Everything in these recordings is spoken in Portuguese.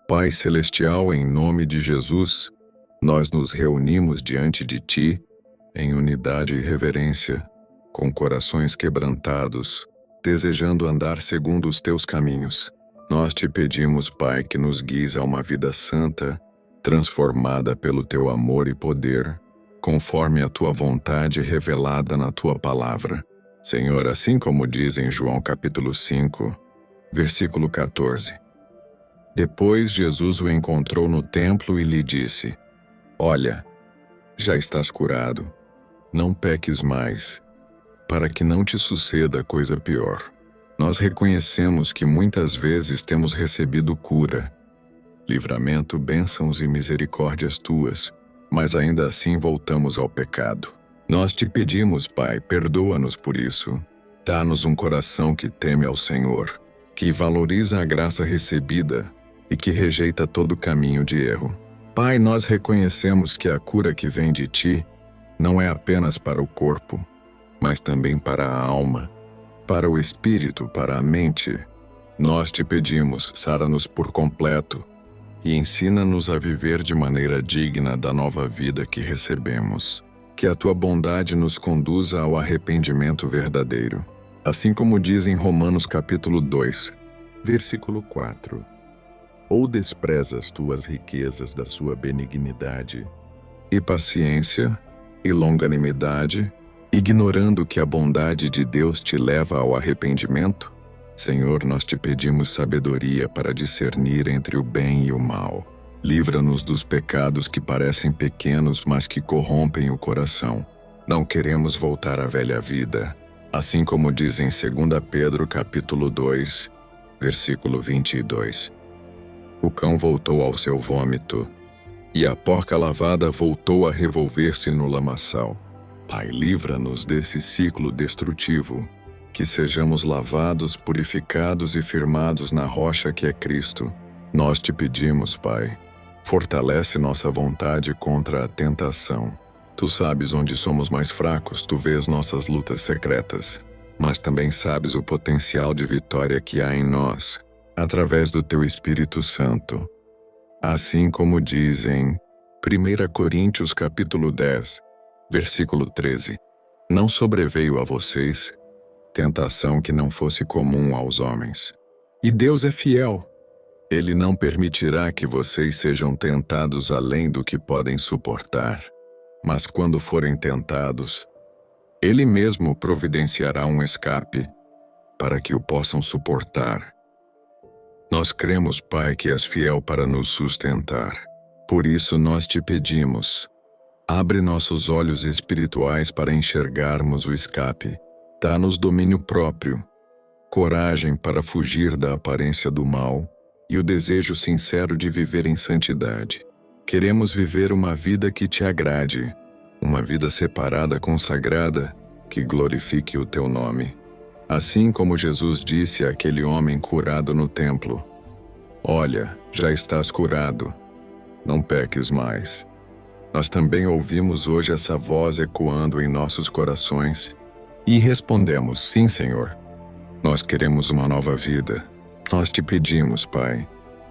Pai Celestial, em nome de Jesus, nós nos reunimos diante de Ti, em unidade e reverência, com corações quebrantados, desejando andar segundo os Teus caminhos. Nós te pedimos, Pai, que nos guies a uma vida santa, transformada pelo Teu amor e poder, conforme a Tua vontade revelada na Tua palavra. Senhor, assim como diz em João capítulo 5, versículo 14. Depois Jesus o encontrou no templo e lhe disse: Olha, já estás curado. Não peques mais, para que não te suceda coisa pior. Nós reconhecemos que muitas vezes temos recebido cura, livramento, bênçãos e misericórdias Tuas, mas ainda assim voltamos ao pecado. Nós te pedimos, Pai, perdoa-nos por isso. Dá-nos um coração que teme ao Senhor, que valoriza a graça recebida e que rejeita todo caminho de erro. Pai, nós reconhecemos que a cura que vem de Ti não é apenas para o corpo, mas também para a alma, para o espírito, para a mente. Nós te pedimos, sara-nos por completo e ensina-nos a viver de maneira digna da nova vida que recebemos. Que a Tua bondade nos conduza ao arrependimento verdadeiro. Assim como diz em Romanos capítulo 2, versículo 4. Ou desprezas Tuas riquezas da Sua benignidade e paciência e longanimidade, ignorando que a bondade de Deus te leva ao arrependimento? Senhor, nós te pedimos sabedoria para discernir entre o bem e o mal. Livra-nos dos pecados que parecem pequenos, mas que corrompem o coração. Não queremos voltar à velha vida, assim como diz em 2 Pedro capítulo 2, versículo 22. O cão voltou ao seu vômito, e a porca lavada voltou a revolver-se no lamaçal. Pai, livra-nos desse ciclo destrutivo, que sejamos lavados, purificados e firmados na rocha que é Cristo. Nós te pedimos, Pai, fortalece nossa vontade contra a tentação. Tu sabes onde somos mais fracos, Tu vês nossas lutas secretas, mas também sabes o potencial de vitória que há em nós, através do Teu Espírito Santo. Assim como diz em 1 Coríntios capítulo 10, versículo 13, não sobreveio a vocês tentação que não fosse comum aos homens. E Deus é fiel. Ele não permitirá que vocês sejam tentados além do que podem suportar. Mas quando forem tentados, Ele mesmo providenciará um escape para que o possam suportar. Nós cremos, Pai, que és fiel para nos sustentar. Por isso nós te pedimos, abre nossos olhos espirituais para enxergarmos o escape. Dá-nos domínio próprio, coragem para fugir da aparência do mal e o desejo sincero de viver em santidade. Queremos viver uma vida que Te agrade, uma vida separada, consagrada, que glorifique o Teu nome. Assim como Jesus disse àquele homem curado no templo: Olha, já estás curado, não peques mais. Nós também ouvimos hoje essa voz ecoando em nossos corações e respondemos: Sim, Senhor. Nós queremos uma nova vida. Nós te pedimos, Pai,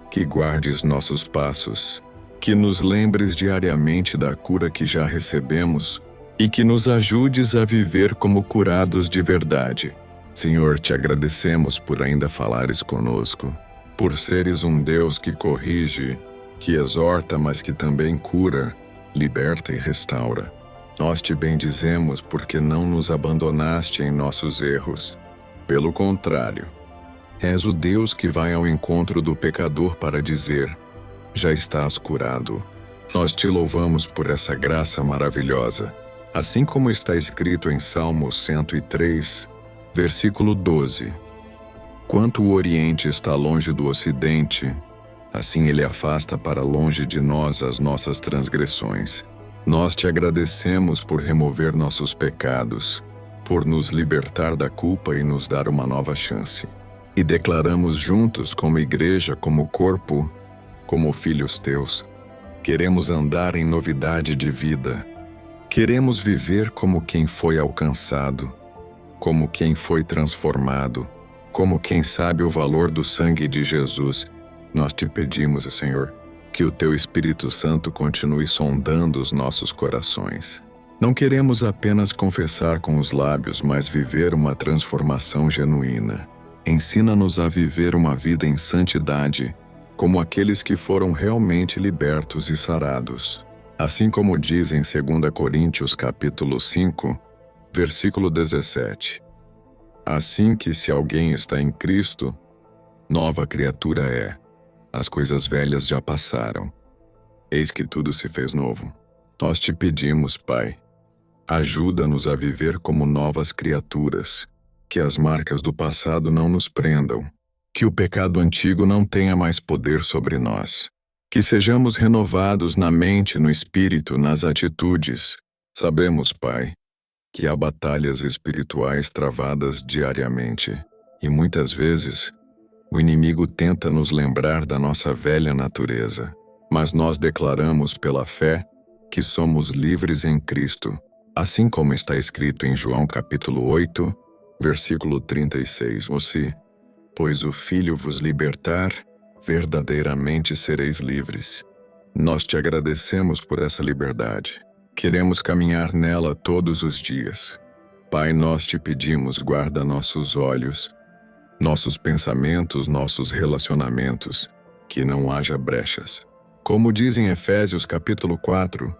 que guardes nossos passos, que nos lembres diariamente da cura que já recebemos e que nos ajudes a viver como curados de verdade. Senhor, te agradecemos por ainda falares conosco, por seres um Deus que corrige, que exorta, mas que também cura, liberta e restaura. Nós te bendizemos porque não nos abandonaste em nossos erros. Pelo contrário, és o Deus que vai ao encontro do pecador para dizer: já estás curado. Nós te louvamos por essa graça maravilhosa, assim como está escrito em Salmo 103, versículo 12. Quanto o Oriente está longe do Ocidente, assim Ele afasta para longe de nós as nossas transgressões. Nós te agradecemos por remover nossos pecados, por nos libertar da culpa e nos dar uma nova chance. E declaramos juntos como igreja, como corpo, como filhos Teus. Queremos andar em novidade de vida. Queremos viver como quem foi alcançado, como quem foi transformado, como quem sabe o valor do sangue de Jesus Nós te pedimos, Senhor, que o Teu Espírito Santo continue sondando os nossos corações. Não queremos apenas confessar com os lábios, mas viver uma transformação genuína. Ensina-nos a viver uma vida em santidade, como aqueles que foram realmente libertos e sarados. Assim como diz em 2 Coríntios capítulo 5, versículo 17. Assim que se alguém está em Cristo, nova criatura é. As coisas velhas já passaram. Eis que tudo se fez novo. Nós te pedimos, Pai, ajuda-nos a viver como novas criaturas, que as marcas do passado não nos prendam, que o pecado antigo não tenha mais poder sobre nós, que sejamos renovados na mente, no espírito, nas atitudes. Sabemos, Pai, que há batalhas espirituais travadas diariamente, e muitas vezes o inimigo tenta nos lembrar da nossa velha natureza, mas nós declaramos pela fé que somos livres em Cristo, assim como está escrito em João capítulo 8, versículo 36, pois o Filho vos libertar, verdadeiramente sereis livres. Nós te agradecemos por essa liberdade. Queremos caminhar nela todos os dias. Pai, nós te pedimos, guarda nossos olhos, nossos pensamentos, nossos relacionamentos, que não haja brechas. Como diz em Efésios capítulo 4,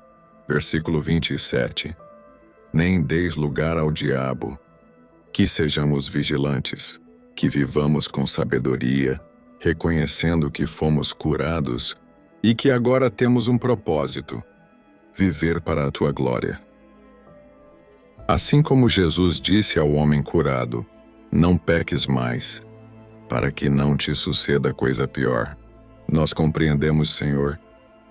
versículo 27, nem deis lugar ao diabo, que sejamos vigilantes, que vivamos com sabedoria, reconhecendo que fomos curados e que agora temos um propósito: viver para a tua glória. Assim como Jesus disse ao homem curado, não peques mais, para que não te suceda coisa pior. Nós compreendemos, Senhor,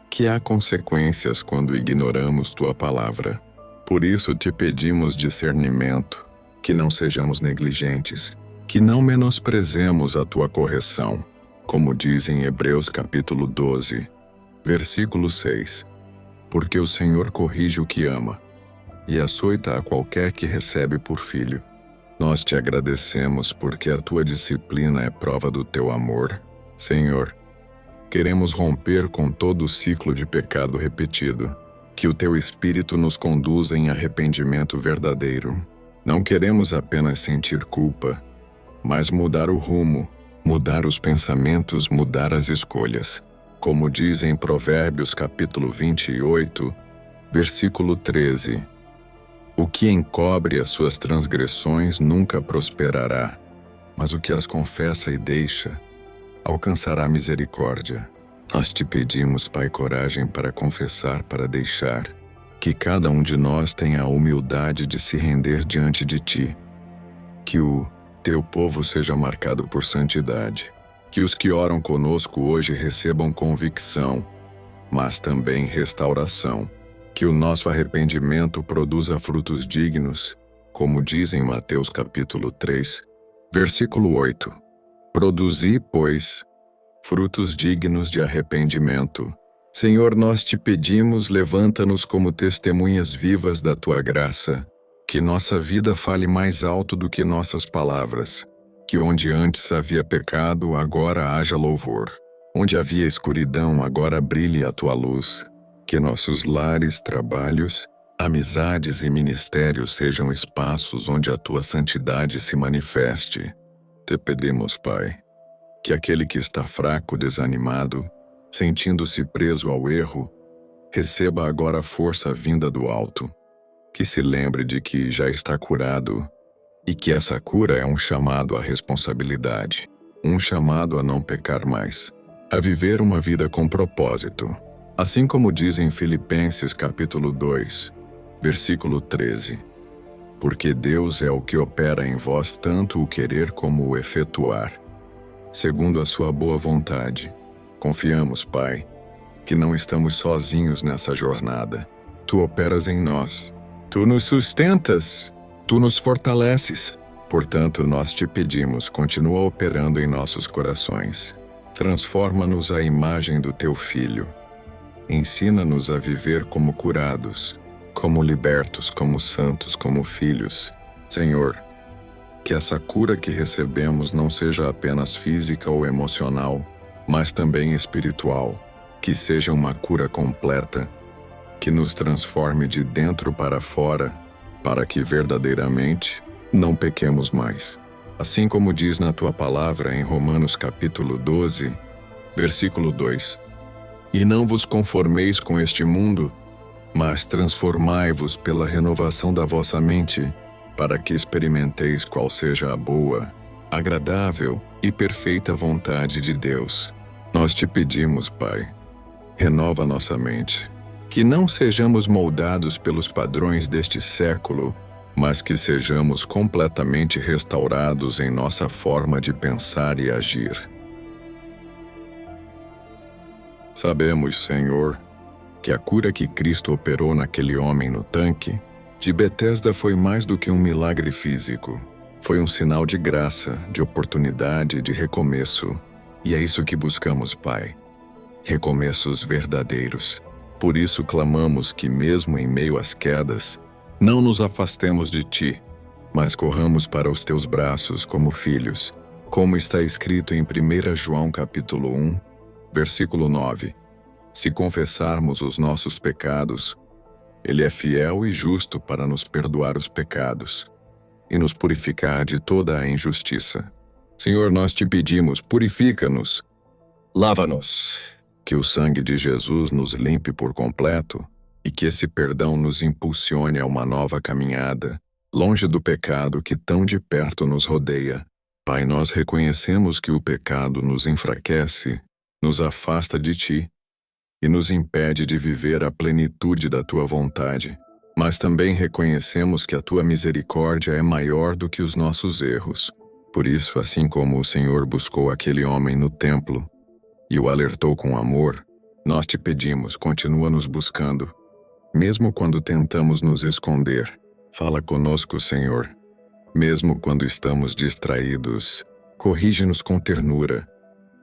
que há consequências quando ignoramos tua palavra. Por isso te pedimos discernimento, que não sejamos negligentes, que não menosprezemos a tua correção, como diz em Hebreus capítulo 12, versículo 6. Porque o Senhor corrige o que ama, e açoita a qualquer que recebe por filho. Nós te agradecemos porque a tua disciplina é prova do teu amor. Senhor, queremos romper com todo o ciclo de pecado repetido. Que o teu Espírito nos conduza em arrependimento verdadeiro. Não queremos apenas sentir culpa, mas mudar o rumo, mudar os pensamentos, mudar as escolhas. Como diz em Provérbios capítulo 28, versículo 13. O que encobre as suas transgressões nunca prosperará, mas o que as confessa e deixa, alcançará misericórdia. Nós te pedimos, Pai, coragem para confessar, para deixar, que cada um de nós tenha a humildade de se render diante de ti, que o teu povo seja marcado por santidade, que os que oram conosco hoje recebam convicção, mas também restauração, que o nosso arrependimento produza frutos dignos, como diz em Mateus capítulo 3, versículo 8. Produzi, pois, frutos dignos de arrependimento. Senhor, nós te pedimos, levanta-nos como testemunhas vivas da tua graça, que nossa vida fale mais alto do que nossas palavras, que onde antes havia pecado, agora haja louvor, onde havia escuridão, agora brilhe a tua luz, que nossos lares, trabalhos, amizades e ministérios sejam espaços onde a tua santidade se manifeste. Te pedimos, Pai, que aquele que está fraco, desanimado, sentindo-se preso ao erro, receba agora a força vinda do alto, que se lembre de que já está curado e que essa cura é um chamado à responsabilidade, um chamado a não pecar mais, a viver uma vida com propósito, assim como diz em Filipenses capítulo 2, versículo 13. Porque Deus é o que opera em vós tanto o querer como o efetuar, segundo a sua boa vontade. Confiamos, Pai, que não estamos sozinhos nessa jornada. Tu operas em nós. Tu nos sustentas. Tu nos fortaleces. Portanto, nós te pedimos, continua operando em nossos corações. Transforma-nos à imagem do teu Filho. Ensina-nos a viver como curados, como libertos, como santos, como filhos. Senhor, que essa cura que recebemos não seja apenas física ou emocional, mas também espiritual, que seja uma cura completa, que nos transforme de dentro para fora, para que verdadeiramente não pequemos mais. Assim como diz na tua palavra em Romanos capítulo 12, versículo 2. E não vos conformeis com este mundo, mas transformai-vos pela renovação da vossa mente, para que experimenteis qual seja a boa, agradável e perfeita vontade de Deus. Nós te pedimos, Pai, renova nossa mente, que não sejamos moldados pelos padrões deste século, mas que sejamos completamente restaurados em nossa forma de pensar e agir. Sabemos, Senhor, que a cura que Cristo operou naquele homem no tanque de Betesda foi mais do que um milagre físico. Foi um sinal de graça, de oportunidade, de recomeço. E é isso que buscamos, Pai. Recomeços verdadeiros. Por isso clamamos que, mesmo em meio às quedas, não nos afastemos de Ti, mas corramos para os Teus braços como filhos, como está escrito em 1 João capítulo 1, versículo 9. Se confessarmos os nossos pecados, Ele é fiel e justo para nos perdoar os pecados e nos purificar de toda a injustiça. Senhor, nós te pedimos, purifica-nos, lava-nos, que o sangue de Jesus nos limpe por completo e que esse perdão nos impulsione a uma nova caminhada, longe do pecado que tão de perto nos rodeia. Pai, nós reconhecemos que o pecado nos enfraquece, nos afasta de Ti e nos impede de viver a plenitude da Tua vontade. Mas também reconhecemos que a Tua misericórdia é maior do que os nossos erros. Por isso, assim como o Senhor buscou aquele homem no templo e o alertou com amor, nós te pedimos, continua nos buscando. Mesmo quando tentamos nos esconder, fala conosco, Senhor. Mesmo quando estamos distraídos, corrige-nos com ternura.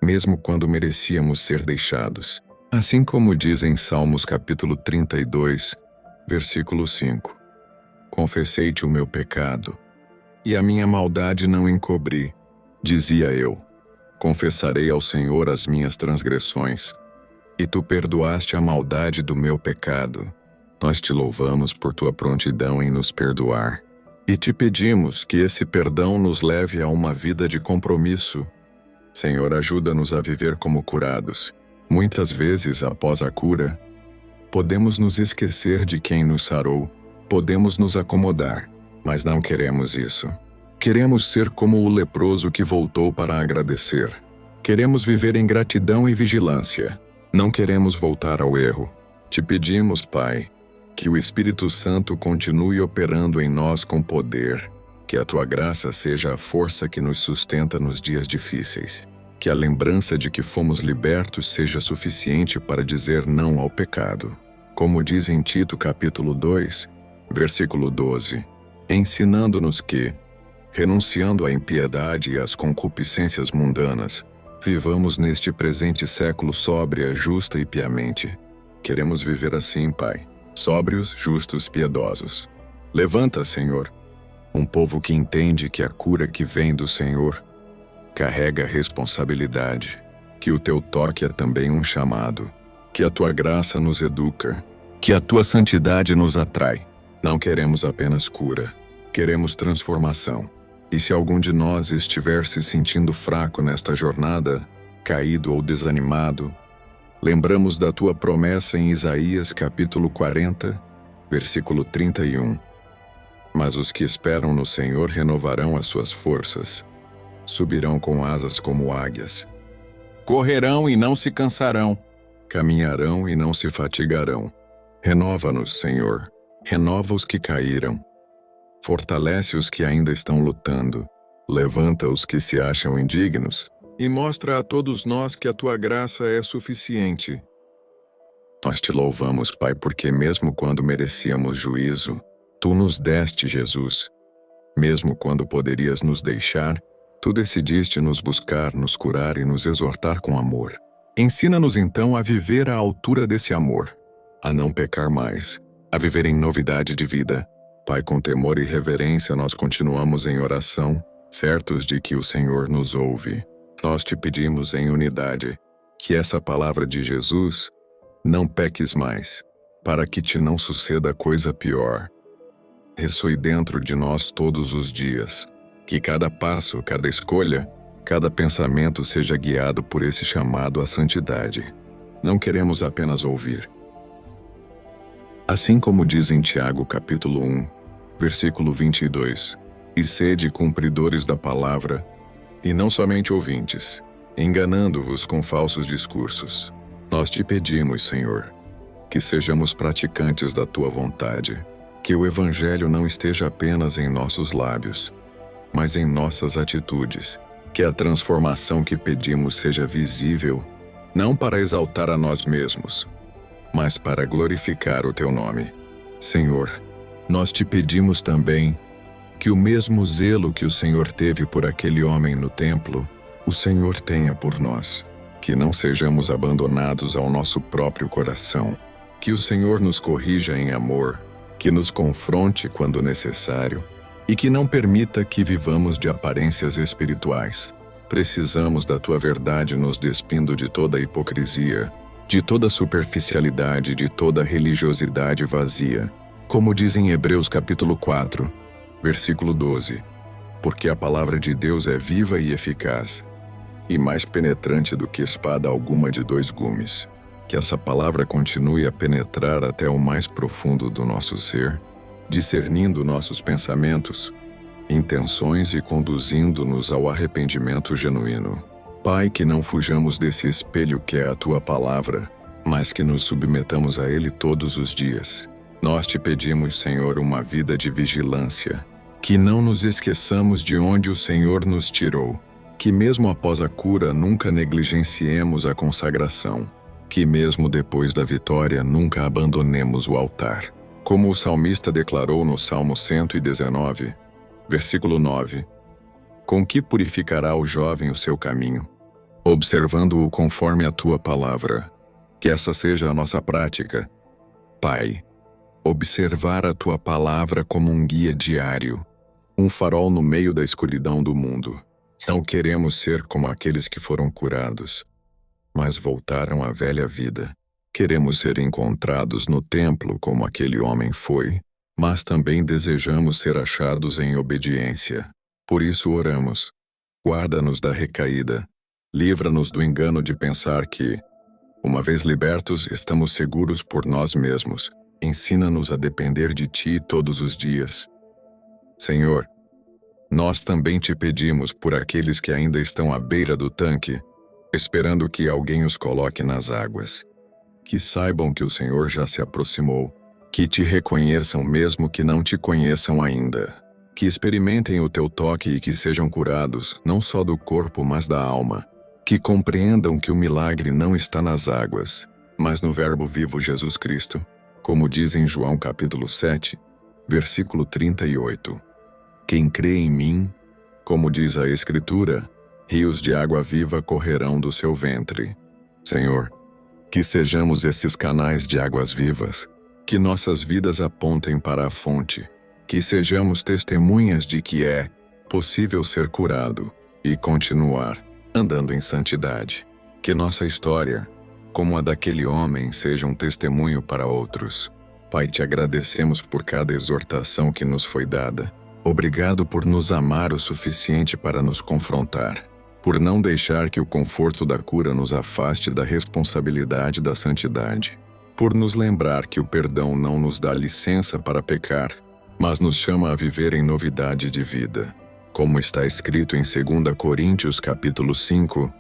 Mesmo quando merecíamos ser deixados. Assim como diz em Salmos capítulo 32, versículo 5. Confessei-te o meu pecado, e a minha maldade não encobri. Dizia eu, confessarei ao Senhor as minhas transgressões, e tu perdoaste a maldade do meu pecado. Nós te louvamos por tua prontidão em nos perdoar, e te pedimos que esse perdão nos leve a uma vida de compromisso. Senhor, ajuda-nos a viver como curados. Muitas vezes, após a cura, podemos nos esquecer de quem nos sarou, podemos nos acomodar, mas não queremos isso. Queremos ser como o leproso que voltou para agradecer. Queremos viver em gratidão e vigilância. Não queremos voltar ao erro. Te pedimos, Pai, que o Espírito Santo continue operando em nós com poder, que a Tua graça seja a força que nos sustenta nos dias difíceis. Que a lembrança de que fomos libertos seja suficiente para dizer não ao pecado. Como diz em Tito capítulo 2, versículo 12, ensinando-nos que, renunciando à impiedade e às concupiscências mundanas, vivamos neste presente século sóbria, justa e piamente. Queremos viver assim, Pai, sóbrios, justos, piedosos. Levanta, Senhor, um povo que entende que a cura que vem do Senhor carrega a responsabilidade, que o Teu toque é também um chamado, que a Tua graça nos educa, que a Tua santidade nos atrai. Não queremos apenas cura, queremos transformação. E se algum de nós estiver se sentindo fraco nesta jornada, caído ou desanimado, lembramos da Tua promessa em Isaías capítulo 40, versículo 31. Mas os que esperam no Senhor renovarão as suas forças, subirão com asas como águias. Correrão e não se cansarão, caminharão e não se fatigarão. Renova-nos, Senhor, renova os que caíram. Fortalece os que ainda estão lutando, levanta os que se acham indignos e mostra a todos nós que a Tua graça é suficiente. Nós te louvamos, Pai, porque mesmo quando merecíamos juízo, Tu nos deste Jesus. Mesmo quando poderias nos deixar, Tu decidiste nos buscar, nos curar e nos exortar com amor. Ensina-nos então a viver à altura desse amor, a não pecar mais, a viver em novidade de vida. Pai, com temor e reverência nós continuamos em oração, certos de que o Senhor nos ouve. Nós te pedimos em unidade, que essa palavra de Jesus, não peques mais, para que te não suceda coisa pior, ressoe dentro de nós todos os dias. Que cada passo, cada escolha, cada pensamento seja guiado por esse chamado à santidade. Não queremos apenas ouvir. Assim como diz em Tiago capítulo 1, versículo 22, e sede cumpridores da palavra, e não somente ouvintes, enganando-vos com falsos discursos. Nós te pedimos, Senhor, que sejamos praticantes da tua vontade, que o Evangelho não esteja apenas em nossos lábios, mas em nossas atitudes, que a transformação que pedimos seja visível, não para exaltar a nós mesmos, mas para glorificar o teu nome. Senhor, nós te pedimos também que o mesmo zelo que o Senhor teve por aquele homem no templo, o Senhor tenha por nós, que não sejamos abandonados ao nosso próprio coração, que o Senhor nos corrija em amor, que nos confronte quando necessário, e que não permita que vivamos de aparências espirituais. Precisamos da tua verdade nos despindo de toda hipocrisia, de toda superficialidade, de toda religiosidade vazia. Como diz em Hebreus capítulo 4, versículo 12, porque a palavra de Deus é viva e eficaz, e mais penetrante do que espada alguma de dois gumes. Que essa palavra continue a penetrar até o mais profundo do nosso ser, discernindo nossos pensamentos, intenções e conduzindo-nos ao arrependimento genuíno. Pai, que não fujamos desse espelho que é a tua palavra, mas que nos submetamos a ele todos os dias. Nós te pedimos, Senhor, uma vida de vigilância, que não nos esqueçamos de onde o Senhor nos tirou, que mesmo após a cura nunca negligenciemos a consagração, que mesmo depois da vitória nunca abandonemos o altar. Como o salmista declarou no Salmo 119, versículo 9, com que purificará o jovem o seu caminho? Observando-o conforme a tua palavra. Que essa seja a nossa prática. Pai, observar a tua palavra como um guia diário, um farol no meio da escuridão do mundo. Não queremos ser como aqueles que foram curados, mas voltaram à velha vida. Queremos ser encontrados no templo como aquele homem foi, mas também desejamos ser achados em obediência. Por isso oramos. Guarda-nos da recaída. Livra-nos do engano de pensar que, uma vez libertos, estamos seguros por nós mesmos. Ensina-nos a depender de ti todos os dias. Senhor, nós também te pedimos por aqueles que ainda estão à beira do tanque, esperando que alguém os coloque nas águas. Que saibam que o Senhor já se aproximou, que te reconheçam mesmo que não te conheçam ainda, que experimentem o teu toque e que sejam curados, não só do corpo, mas da alma, que compreendam que o milagre não está nas águas, mas no Verbo vivo Jesus Cristo, como diz em João capítulo 7, versículo 38. Quem crê em mim, como diz a Escritura, rios de água viva correrão do seu ventre. Senhor, que sejamos esses canais de águas vivas, que nossas vidas apontem para a fonte, que sejamos testemunhas de que é possível ser curado e continuar andando em santidade. Que nossa história, como a daquele homem, seja um testemunho para outros. Pai, te agradecemos por cada exortação que nos foi dada. Obrigado por nos amar o suficiente para nos confrontar, por não deixar que o conforto da cura nos afaste da responsabilidade da santidade, por nos lembrar que o perdão não nos dá licença para pecar, mas nos chama a viver em novidade de vida, como está escrito em 2 Coríntios capítulo 5,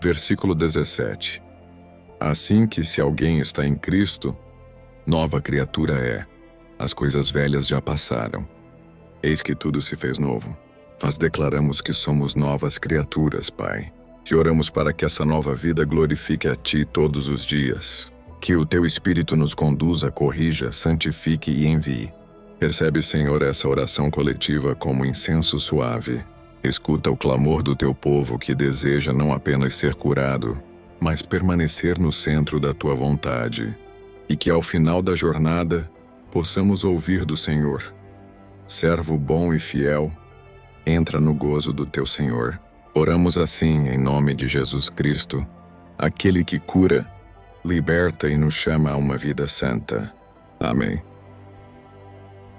versículo 17. Assim que se alguém está em Cristo, nova criatura é. As coisas velhas já passaram. Eis que tudo se fez novo. Nós declaramos que somos novas criaturas, Pai, e oramos para que essa nova vida glorifique a Ti todos os dias. Que o Teu Espírito nos conduza, corrija, santifique e envie. Recebe, Senhor, essa oração coletiva como incenso suave. Escuta o clamor do Teu povo que deseja não apenas ser curado, mas permanecer no centro da Tua vontade. E que ao final da jornada, possamos ouvir do Senhor: servo bom e fiel, entra no gozo do Teu Senhor. Oramos assim em nome de Jesus Cristo. aquele que cura, liberta e nos chama a uma vida santa. Amém.